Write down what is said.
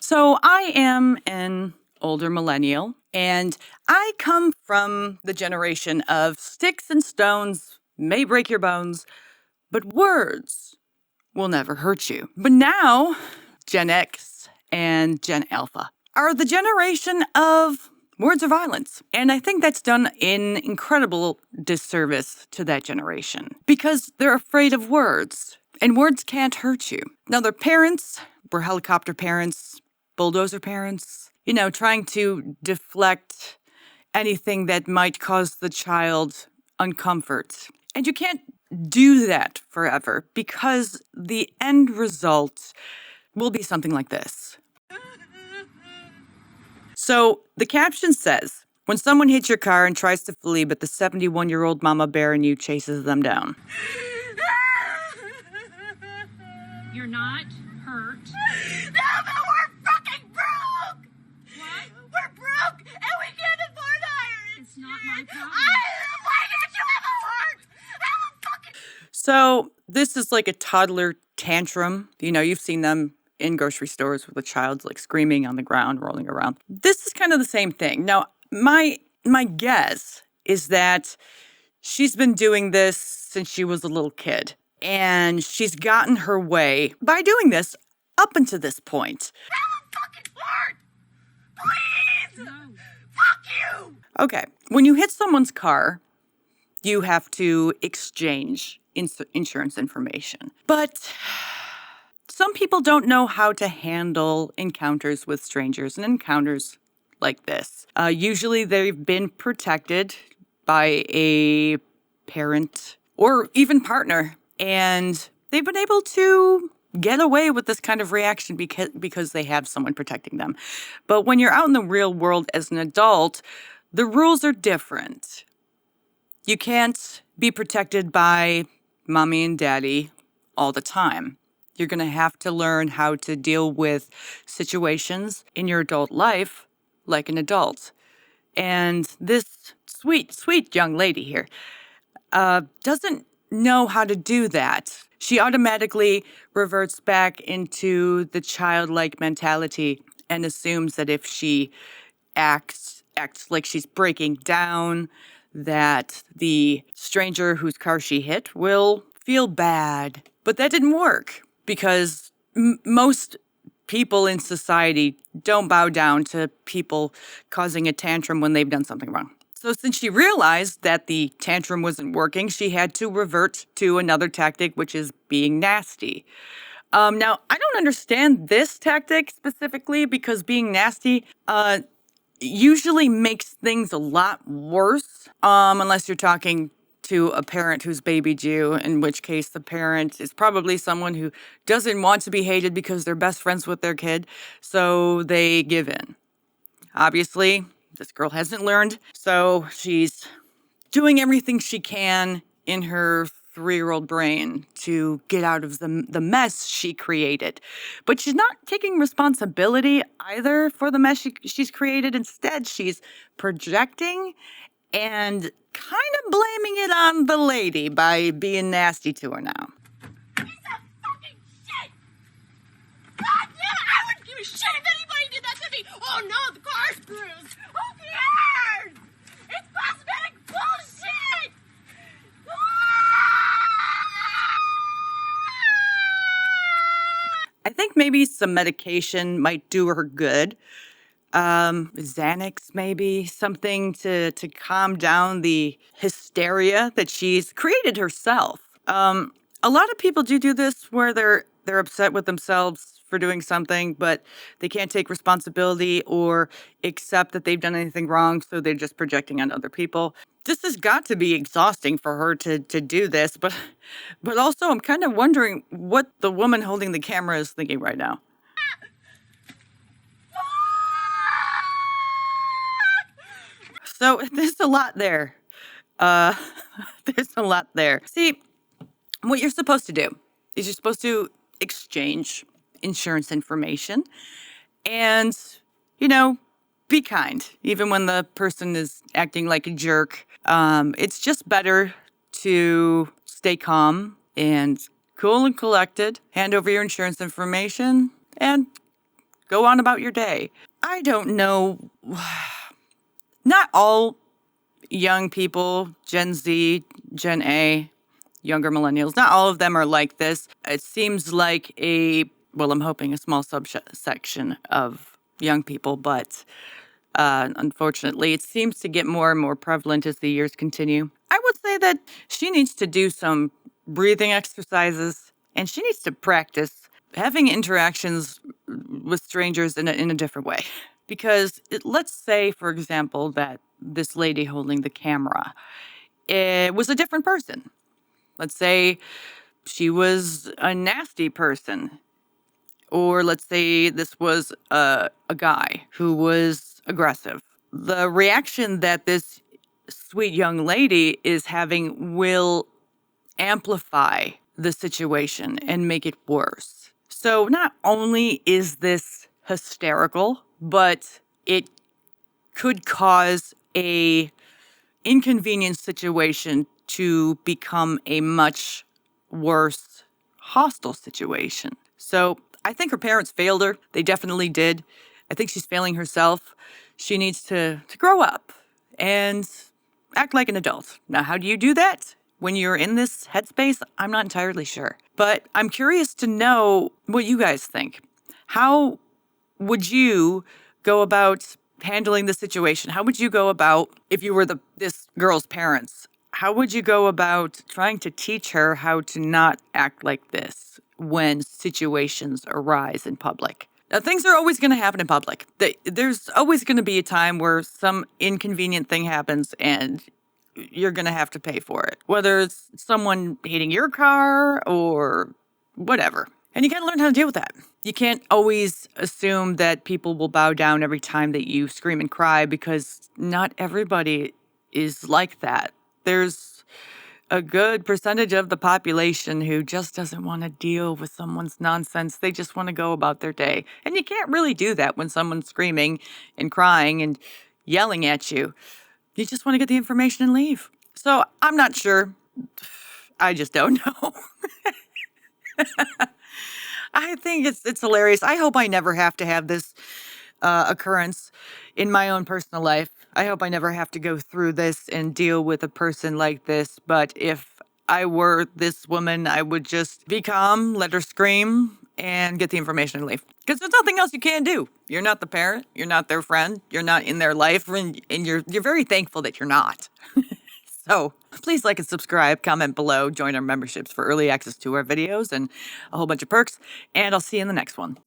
So I am an older millennial, and I come from the generation of sticks and stones may break your bones, but words will never hurt you. But now, Gen X and Gen Alpha are the generation of words of violence. And I think that's done an incredible disservice to that generation because they're afraid of words, and words can't hurt you. Now, their parents were helicopter parents, bulldozer parents, trying to deflect anything that might cause the child uncomfort. And you can't do that forever because the end result will be something like this. So the caption says, when someone hits your car and tries to flee, but the 71-year-old mama bear in you chases them down. You're not hurt. No, but we're fucking broke! What? We're broke and we can't afford higher It's not my problem. Why can't you have a heart? Have a fucking... So this is like a toddler tantrum. You've seen them in grocery stores with a child like screaming on the ground, rolling around. This is kind of the same thing. Now, my guess is that she's been doing this since she was a little kid. And she's gotten her way by doing this up until this point. Have a fucking heart! Please! No. Fuck you! Okay, when you hit someone's car, you have to exchange insurance information. But some people don't know how to handle encounters with strangers and encounters like this. Usually they've been protected by a parent or even partner, and they've been able to get away with this kind of reaction because they have someone protecting them. But when you're out in the real world as an adult, the rules are different. You can't be protected by mommy and daddy all the time. You're going to have to learn how to deal with situations in your adult life like an adult. And this sweet, sweet young lady here doesn't know how to do that. She automatically reverts back into the childlike mentality and assumes that if she acts like she's breaking down, that the stranger whose car she hit will feel bad. But that didn't work because most people in society don't bow down to people causing a tantrum when they've done something wrong. So since she realized that the tantrum wasn't working, she had to revert to another tactic, which is being nasty. Now, I don't understand this tactic specifically because being nasty usually makes things a lot worse, unless you're talking to a parent who's babied you, in which case the parent is probably someone who doesn't want to be hated because they're best friends with their kid, so they give in. Obviously, this girl hasn't learned, so she's doing everything she can in her 3-year-old brain to get out of the mess she created. But she's not taking responsibility either for the mess she's created. Instead, she's projecting and kind of blaming it on the lady by being nasty to her now. Piece of fucking shit! God damn it! I wouldn't give a shit if anybody did that to me! Oh no, the car's bruised! Who cares? It's cosmetic bullshit! I think maybe some medication might do her good. Xanax, maybe something to calm down the hysteria that she's created herself. A lot of people do this where they're upset with themselves for doing something, but they can't take responsibility or accept that they've done anything wrong, so they're just projecting on other people. This has got to be exhausting for her to do this, but also I'm kind of wondering what the woman holding the camera is thinking right now. So there's a lot there. There's a lot there. See, what you're supposed to do is you're supposed to exchange insurance information and, be kind, even when the person is acting like a jerk. It's just better to stay calm and cool and collected, hand over your insurance information, and go on about your day. I don't know. Not all young people, Gen Z, Gen A, younger millennials, not all of them are like this. It seems like I'm hoping a small subsection of young people, but unfortunately, it seems to get more and more prevalent as the years continue. I would say that she needs to do some breathing exercises and she needs to practice having interactions with strangers in a different way. Because let's say, for example, that this lady holding the camera was a different person. Let's say she was a nasty person. Or let's say this was a guy who was aggressive. The reaction that this sweet young lady is having will amplify the situation and make it worse. So not only is this hysterical, but it could cause a inconvenient situation to become a much worse hostile situation. So I think her parents failed her. They definitely did. I think she's failing herself. She needs to grow up and act like an adult. Now, how do you do that when you're in this headspace? I'm not entirely sure. But I'm curious to know what you guys think. How would you go about handling the situation? How would you go about, if you were this girl's parents, how would you go about trying to teach her how to not act like this when situations arise in public? Now, things are always going to happen in public. There's always going to be a time where some inconvenient thing happens and you're going to have to pay for it, whether it's someone hitting your car or whatever. And you got to learn how to deal with that. You can't always assume that people will bow down every time that you scream and cry because not everybody is like that. There's a good percentage of the population who just doesn't want to deal with someone's nonsense. They just want to go about their day. And you can't really do that when someone's screaming and crying and yelling at you. You just want to get the information and leave. So I'm not sure. I just don't know. I think it's hilarious. I hope I never have to have this occurrence in my own personal life. I hope I never have to go through this and deal with a person like this. But if I were this woman, I would just be calm, let her scream, and get the information and leave. Because there's nothing else you can do. You're not the parent. You're not their friend. You're not in their life. And you're very thankful that you're not. So please like and subscribe, comment below, join our memberships for early access to our videos and a whole bunch of perks. And I'll see you in the next one.